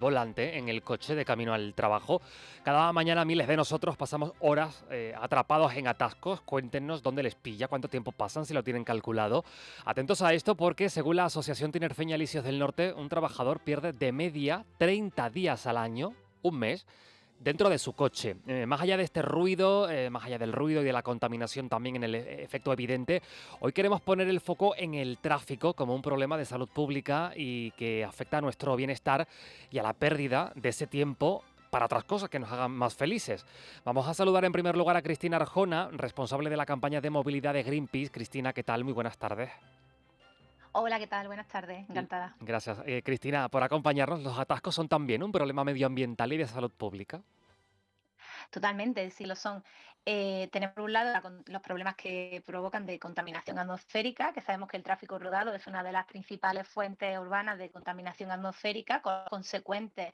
volante, en el coche de camino al trabajo. Cada mañana miles de nosotros pasamos horas atrapados en atascos. Cuéntenos dónde les pilla, cuánto tiempo pasan, si lo tienen calculado. Atentos a esto porque, según la Asociación Tinerfeña Elíseos del Norte, un trabajador pierde de media 30 días al año, un mes, dentro de su coche. Más allá de este ruido, más allá del ruido y de la contaminación también en el efecto evidente, hoy queremos poner el foco en el tráfico como un problema de salud pública y que afecta a nuestro bienestar y a la pérdida de ese tiempo para otras cosas que nos hagan más felices. Vamos a saludar en primer lugar a Cristina Arjona, responsable de la campaña de movilidad de Greenpeace. Cristina, ¿qué tal? Muy buenas tardes. Hola, ¿qué tal? Buenas tardes, encantada. Gracias, Cristina, por acompañarnos. Los atascos son también un problema medioambiental y de salud pública. Totalmente, sí lo son. Tenemos por un lado los problemas que provocan de contaminación atmosférica, que sabemos que el tráfico rodado es una de las principales fuentes urbanas de contaminación atmosférica, con consecuentes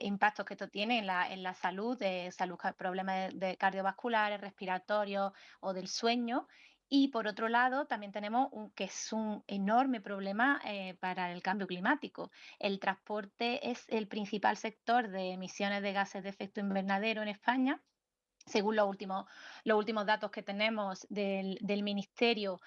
impactos que esto tiene en la salud, problemas de cardiovasculares, respiratorios o del sueño. Y por otro lado, también tenemos que es un enorme problema para el cambio climático. El transporte es el principal sector de emisiones de gases de efecto invernadero en España. Según los últimos datos que tenemos del Ministerio,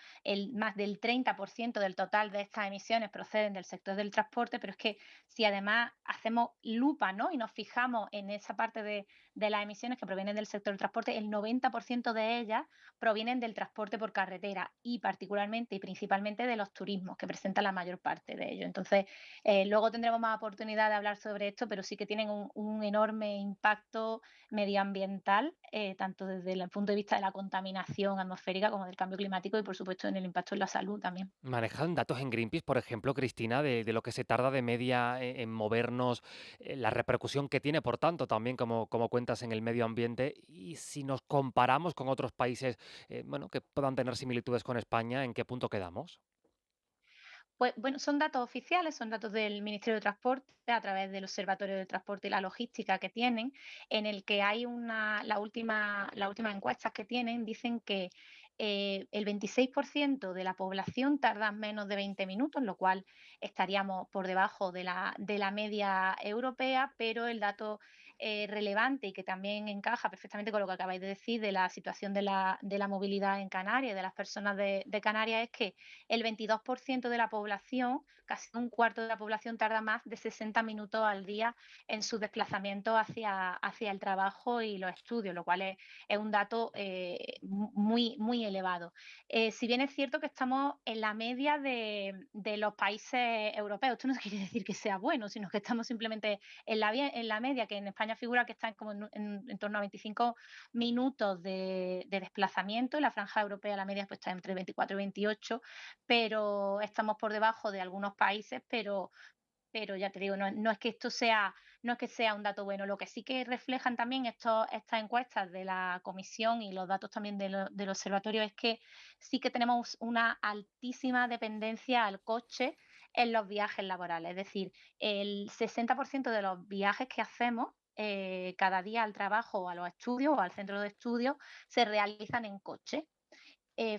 más del 30% del total de estas emisiones proceden del sector del transporte, pero es que si además hacemos lupa, ¿no? Y nos fijamos en esa parte de las emisiones que provienen del sector del transporte, el 90% de ellas provienen del transporte por carretera y particularmente y principalmente de los turismos, que presentan la mayor parte de ello. Entonces, luego tendremos más oportunidad de hablar sobre esto, pero sí que tienen un enorme impacto medioambiental, tanto desde el punto de vista de la contaminación atmosférica como del cambio climático y, por supuesto, en el impacto en la salud también. ¿Manejan datos en Greenpeace, por ejemplo, Cristina, de lo que se tarda de media en movernos, la repercusión que tiene, por tanto, también como cuentas en el medio ambiente? Y si nos comparamos con otros países, bueno, que puedan tener similitudes con España, ¿en qué punto quedamos? Pues bueno, son datos oficiales, son datos del Ministerio de Transporte a través del Observatorio del Transporte y la Logística que tienen, en el que hay las últimas encuestas que tienen, dicen que el 26% de la población tarda menos de 20 minutos, lo cual estaríamos por debajo de la media europea, pero el dato relevante y que también encaja perfectamente con lo que acabáis de decir de la situación de la movilidad en Canarias y de las personas de Canarias es que el 22% de la población, casi un cuarto de la población, tarda más de 60 minutos al día en su desplazamiento hacia el trabajo y los estudios, lo cual es un dato muy elevado. Si bien es cierto que estamos en la media de los países europeos, esto no quiere decir que sea bueno, sino que estamos simplemente en la media, que en España figura que está como en torno a 25 minutos de desplazamiento, en la franja europea la media pues está entre 24 y 28, pero estamos por debajo de algunos países, pero ya te digo, no es que esto sea, no es que sea un dato bueno. Lo que sí que reflejan también estas encuestas de la comisión y los datos también del observatorio es que sí que tenemos una altísima dependencia al coche en los viajes laborales. Es decir, el 60% de los viajes que hacemos cada día al trabajo o a los estudios o al centro de estudios se realizan en coche,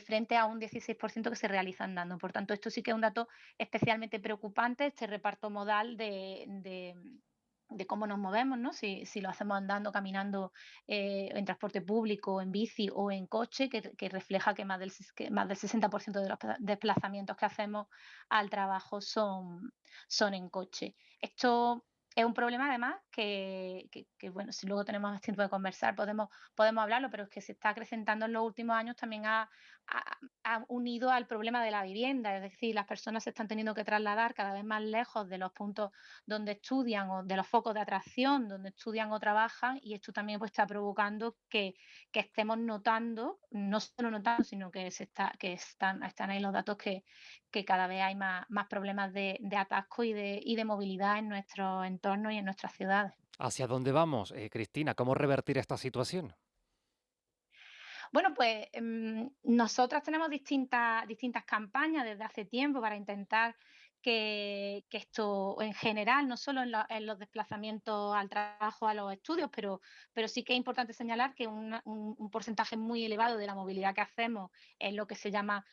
frente a un 16% que se realiza andando. Por tanto, esto sí que es un dato especialmente preocupante, este reparto modal de cómo nos movemos, ¿no? Si lo hacemos andando, caminando, en transporte público, en bici o en coche, que refleja que más del 60% de los desplazamientos que hacemos al trabajo son en coche. Esto es un problema además bueno, si luego tenemos más tiempo de conversar, podemos hablarlo, pero es que se está acrecentando en los últimos años también ha, ha unido al problema de la vivienda, es decir, las personas se están teniendo que trasladar cada vez más lejos de los puntos donde estudian o de los focos de atracción donde estudian o trabajan, y esto también pues está provocando que estemos notando, no solo notando, sino que están ahí los datos que cada vez hay más problemas de atasco y de movilidad en nuestro entorno y en nuestras ciudades. ¿Hacia dónde vamos, Cristina? ¿Cómo revertir esta situación? Bueno, pues nosotras tenemos distintas campañas desde hace tiempo para intentar que esto en general, no solo en los desplazamientos al trabajo, a los estudios, pero sí que es importante señalar que un porcentaje muy elevado de la movilidad que hacemos es lo que se llama,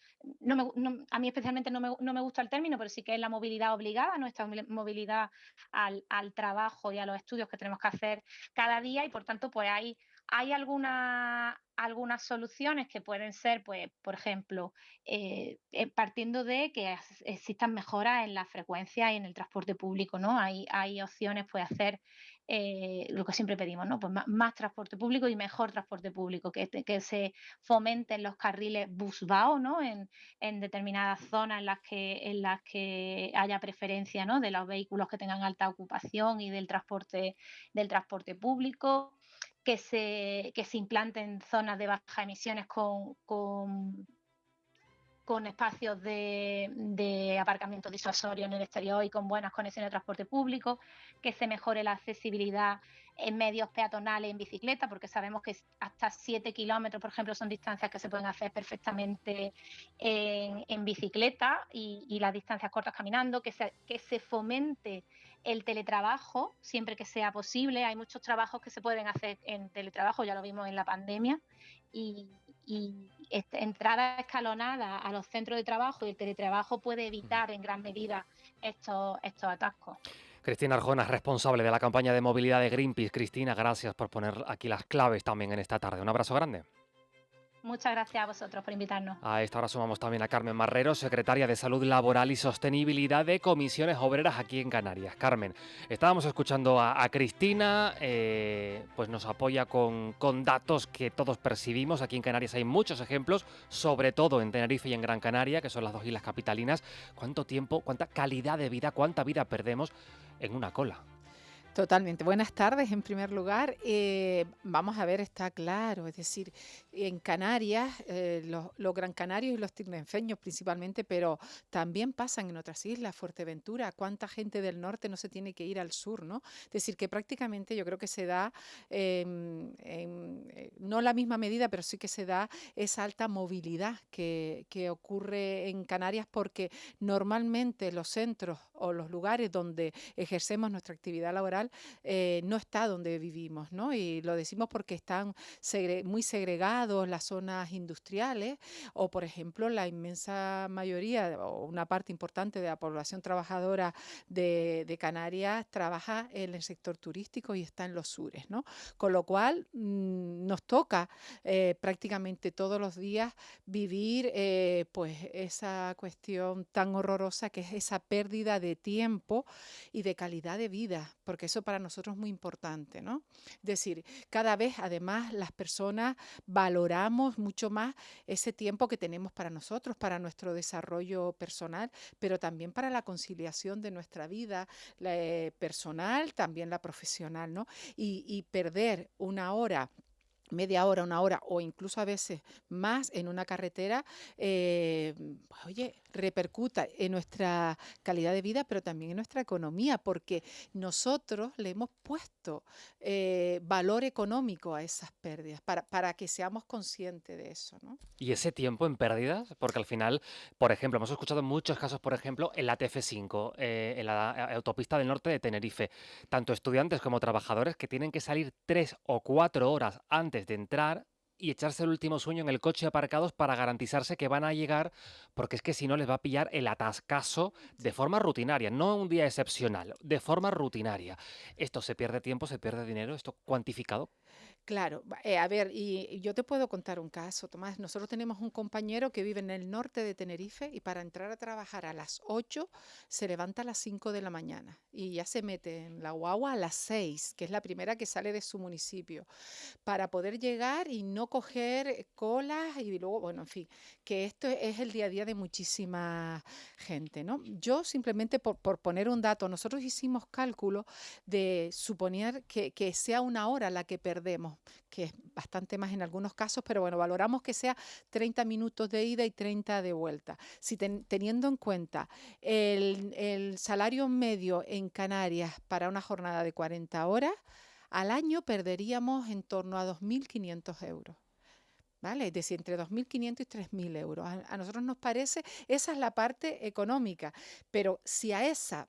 a mí especialmente no me gusta el término, pero sí que es la movilidad obligada, nuestra movilidad al trabajo y a los estudios que tenemos que hacer cada día, y por tanto pues hay algunas soluciones que pueden ser, pues, por ejemplo, partiendo de que existan mejoras en la frecuencia y en el transporte público, ¿no? Hay opciones, pues, hacer lo que siempre pedimos, ¿no? Pues más transporte público y mejor transporte público, que se fomenten los carriles busvao, ¿no? En determinadas zonas en las que haya preferencia, ¿no? De los vehículos que tengan alta ocupación y del transporte público, que se implanten zonas de bajas emisiones con espacios de aparcamiento disuasorio en el exterior y con buenas conexiones de transporte público, que se mejore la accesibilidad en medios peatonales en bicicleta, porque sabemos que hasta 7 kilómetros, por ejemplo, son distancias que se pueden hacer perfectamente en bicicleta, y las distancias cortas caminando, que se fomente el teletrabajo siempre que sea posible. Hay muchos trabajos que se pueden hacer en teletrabajo, ya lo vimos en la pandemia, y entrada escalonada a los centros de trabajo y el teletrabajo puede evitar en gran medida estos atascos. Cristina Arjona es responsable de la campaña de movilidad de Greenpeace. Cristina, gracias por poner aquí las claves también en esta tarde. Un abrazo grande. Muchas gracias a vosotros por invitarnos. A esta hora sumamos también a Carmen Marrero, secretaria de Salud Laboral y Sostenibilidad de Comisiones Obreras aquí en Canarias. Carmen, estábamos escuchando a Cristina, pues nos apoya con datos que todos percibimos. Aquí en Canarias hay muchos ejemplos, sobre todo en Tenerife y en Gran Canaria, que son las dos islas capitalinas. ¿Cuánto tiempo, cuánta calidad de vida, cuánta vida perdemos en una cola? Totalmente. Buenas tardes, en primer lugar. Vamos a ver, está claro, es decir, en Canarias, los gran canarios y los tinerfeños principalmente, pero también pasan en otras islas, Fuerteventura. ¿Cuánta gente del norte no se tiene que ir al sur, no? Es decir, que prácticamente yo creo que se da, no la misma medida, pero sí que se da esa alta movilidad que ocurre en Canarias, porque normalmente los centros o los lugares donde ejercemos nuestra actividad laboral no está donde vivimos, ¿no? Y lo decimos porque están muy segregados las zonas industriales, o por ejemplo la inmensa mayoría o una parte importante de la población trabajadora de Canarias trabaja en el sector turístico y está en los sures, ¿no? Con lo cual nos toca prácticamente todos los días vivir pues esa cuestión tan horrorosa que es esa pérdida de tiempo y de calidad de vida, porque eso para nosotros es muy importante, ¿no? Es decir, cada vez además las personas valoramos mucho más ese tiempo que tenemos para nosotros, para nuestro desarrollo personal, pero también para la conciliación de nuestra vida personal, también la profesional, ¿no? Y perder una hora, media hora, una hora o incluso a veces más en una carretera, pues, oye, repercuta en nuestra calidad de vida, pero también en nuestra economía, porque nosotros le hemos puesto valor económico a esas pérdidas, para que seamos conscientes de eso, ¿no? ¿Y ese tiempo en pérdidas? Porque al final, por ejemplo, hemos escuchado muchos casos, por ejemplo, en la TF5, en la autopista del norte de Tenerife, tanto estudiantes como trabajadores que tienen que salir 3 o 4 horas antes de entrar y echarse el último sueño en el coche aparcados para garantizarse que van a llegar, porque es que si no les va a pillar el atascazo de forma rutinaria, no un día excepcional, de forma rutinaria. Esto se pierde tiempo, se pierde dinero, esto cuantificado. Claro, a ver, y yo te puedo contar un caso, Tomás. Nosotros tenemos un compañero que vive en el norte de Tenerife y para entrar a trabajar a las 8 se levanta a las 5 de la mañana y ya se mete en la guagua a las 6, que es la primera que sale de su municipio, para poder llegar y no coger colas y luego, bueno, en fin, que esto es el día a día de muchísima gente, ¿no? Yo simplemente por poner un dato, nosotros hicimos cálculo de suponer que sea una hora la que perdemos, que es bastante más en algunos casos, pero bueno, valoramos que sea 30 minutos de ida y 30 de vuelta. Si teniendo en cuenta el salario medio en Canarias para una jornada de 40 horas, al año perderíamos en torno a 2.500 euros. ¿vale? Es decir, entre 2.500 y 3.000 euros. A nosotros nos parece, esa es la parte económica, pero si a esa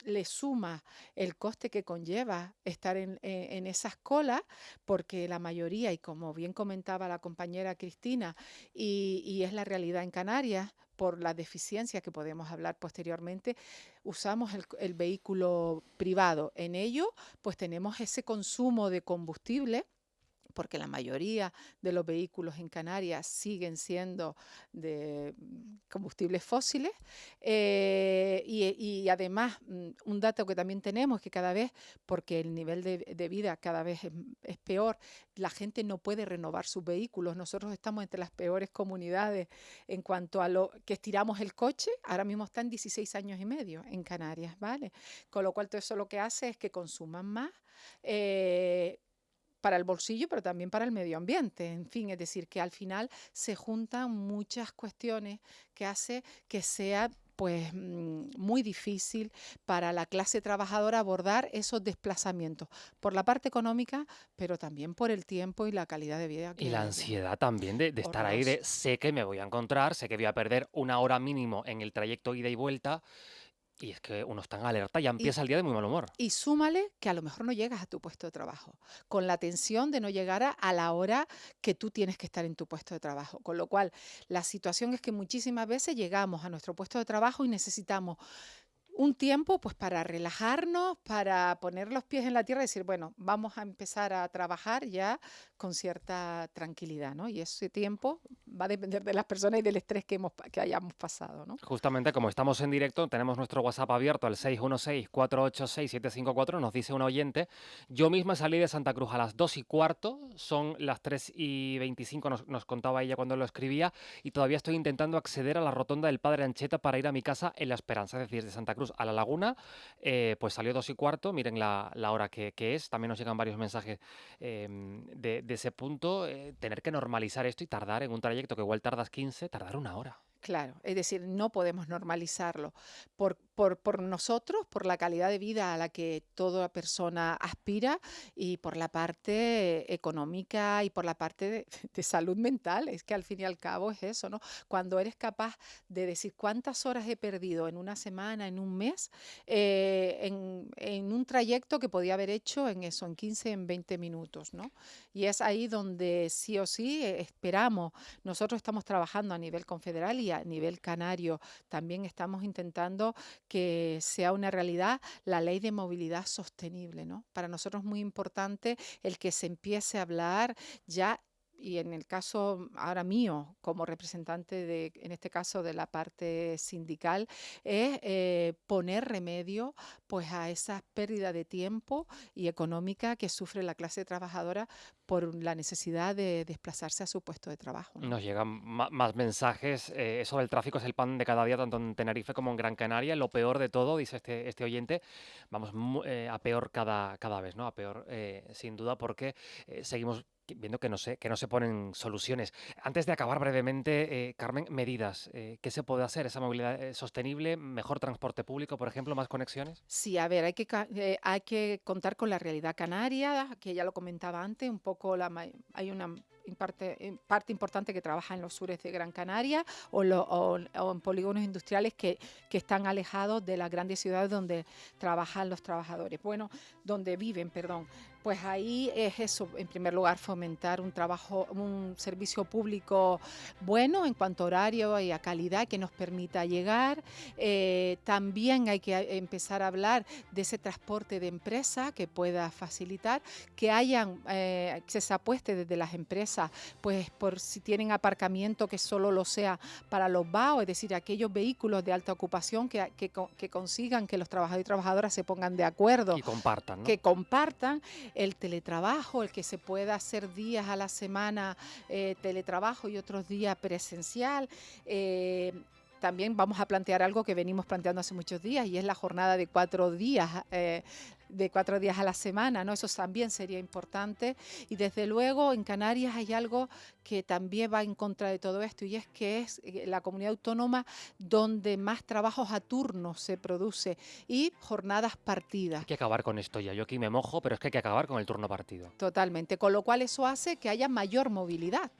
le suma el coste que conlleva estar en esas colas, porque la mayoría, y como bien comentaba la compañera Cristina, y es la realidad en Canarias, por las deficiencias que podemos hablar posteriormente, usamos el vehículo privado. En ello, pues tenemos ese consumo de combustible, porque la mayoría de los vehículos en Canarias siguen siendo de combustibles fósiles. Y además, un dato que también tenemos, que cada vez, porque el nivel de vida cada vez es peor, la gente no puede renovar sus vehículos. Nosotros estamos entre las peores comunidades en cuanto a lo que estiramos el coche. Ahora mismo está en 16 años y medio en Canarias, ¿vale? Con lo cual todo eso lo que hace es que consuman más, para el bolsillo, pero también para el medio ambiente. En fin, es decir, que al final se juntan muchas cuestiones que hace que sea pues muy difícil para la clase trabajadora abordar esos desplazamientos, por la parte económica, pero también por el tiempo y la calidad de vida Y la que ansiedad también de estar ahí, de horroroso. sé que me voy a encontrar, sé que voy a perder una hora mínimo en el trayecto ida y vuelta, y es que uno está en alerta, ya Y empieza el día de muy mal humor. Y súmale que a lo mejor no llegas a tu puesto de trabajo, con la tensión de no llegar a la hora que tú tienes que estar en tu puesto de trabajo. Con lo cual, la situación es que muchísimas veces llegamos a nuestro puesto de trabajo y necesitamos un tiempo pues para relajarnos, para poner los pies en la tierra y decir, bueno, vamos a empezar a trabajar ya con cierta tranquilidad, ¿no? Y ese tiempo va a depender de las personas y del estrés que hayamos pasado, ¿no? Justamente como estamos en directo, tenemos nuestro WhatsApp abierto al 616-486-754, nos dice un oyente, yo misma salí de Santa Cruz a las 2:15, son las 3:25, nos contaba ella cuando lo escribía, y todavía estoy intentando acceder a la rotonda del Padre Ancheta para ir a mi casa en La Esperanza, es decir, de Santa Cruz a La Laguna, pues salió 2:15, miren la hora que es, también nos llegan varios mensajes de ese punto, tener que normalizar esto y tardar en un trayecto que igual tardas 15, tardar una hora. Claro, es decir, no podemos normalizarlo por nosotros, por la calidad de vida a la que toda persona aspira y por la parte económica y por la parte de salud mental. Es que al fin y al cabo es eso, ¿no? Cuando eres capaz de decir cuántas horas he perdido en una semana, en un mes, en un trayecto que podía haber hecho en eso, en 15, en 20 minutos, ¿no? Y es ahí donde sí o sí esperamos. Nosotros estamos trabajando a nivel confederal y a nivel canario. También estamos intentando que sea una realidad la ley de movilidad sostenible, ¿no? Para nosotros es muy importante el que se empiece a hablar ya. Y en el caso ahora mío, como representante en este caso de la parte sindical, es poner remedio pues a esa pérdida de tiempo y económica que sufre la clase trabajadora por la necesidad de desplazarse a su puesto de trabajo, ¿no? Nos llegan más mensajes. Eso del tráfico es el pan de cada día, tanto en Tenerife como en Gran Canaria. Lo peor de todo, dice este oyente, vamos a peor cada vez, ¿no? A peor, sin duda, porque seguimos viendo que no se ponen soluciones. Antes de acabar brevemente, Carmen, medidas. ¿Qué se puede hacer? ¿Esa movilidad sostenible? ¿Mejor transporte público, por ejemplo? ¿Más conexiones? Sí, a ver, hay que contar con la realidad canaria, que ya lo comentaba antes, un poco hay una parte importante que trabaja en los sures de Gran Canaria o en polígonos industriales que están alejados de las grandes ciudades donde trabajan los trabajadores, bueno, donde viven, perdón. Pues ahí es eso, en primer lugar, fomentar un servicio público bueno en cuanto a horario y a calidad que nos permita llegar. También hay que empezar a hablar de ese transporte de empresa que pueda facilitar, que se apueste desde las empresas, pues por si tienen aparcamiento que solo lo sea para los VAO, es decir, aquellos vehículos de alta ocupación que consigan que los trabajadores y trabajadoras se pongan de acuerdo, Y compartan, ¿no? que compartan el teletrabajo, el que se pueda hacer días a la semana teletrabajo y otros días presencial. También vamos a plantear algo que venimos planteando hace muchos días y es la jornada de 4 días. De 4 días a la semana, ¿no? Eso también sería importante. Y desde luego en Canarias hay algo que también va en contra de todo esto y es que es la comunidad autónoma donde más trabajos a turno se produce y jornadas partidas. Hay que acabar con esto ya. Yo aquí me mojo, pero es que hay que acabar con el turno partido. Totalmente. Con lo cual eso hace que haya mayor movilidad.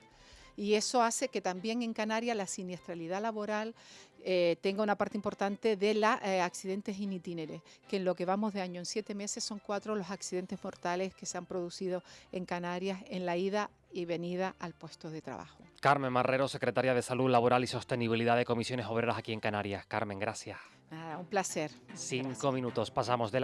Y eso hace que también en Canarias la siniestralidad laboral tenga una parte importante de los accidentes in itinere, que en lo que vamos de año, en 7 meses, son 4 los accidentes mortales que se han producido en Canarias en la ida y venida al puesto de trabajo. Carmen Marrero, secretaria de Salud Laboral y Sostenibilidad de Comisiones Obreras aquí en Canarias. Carmen, gracias. Nada, un placer. 5 Gracias. minutos pasamos de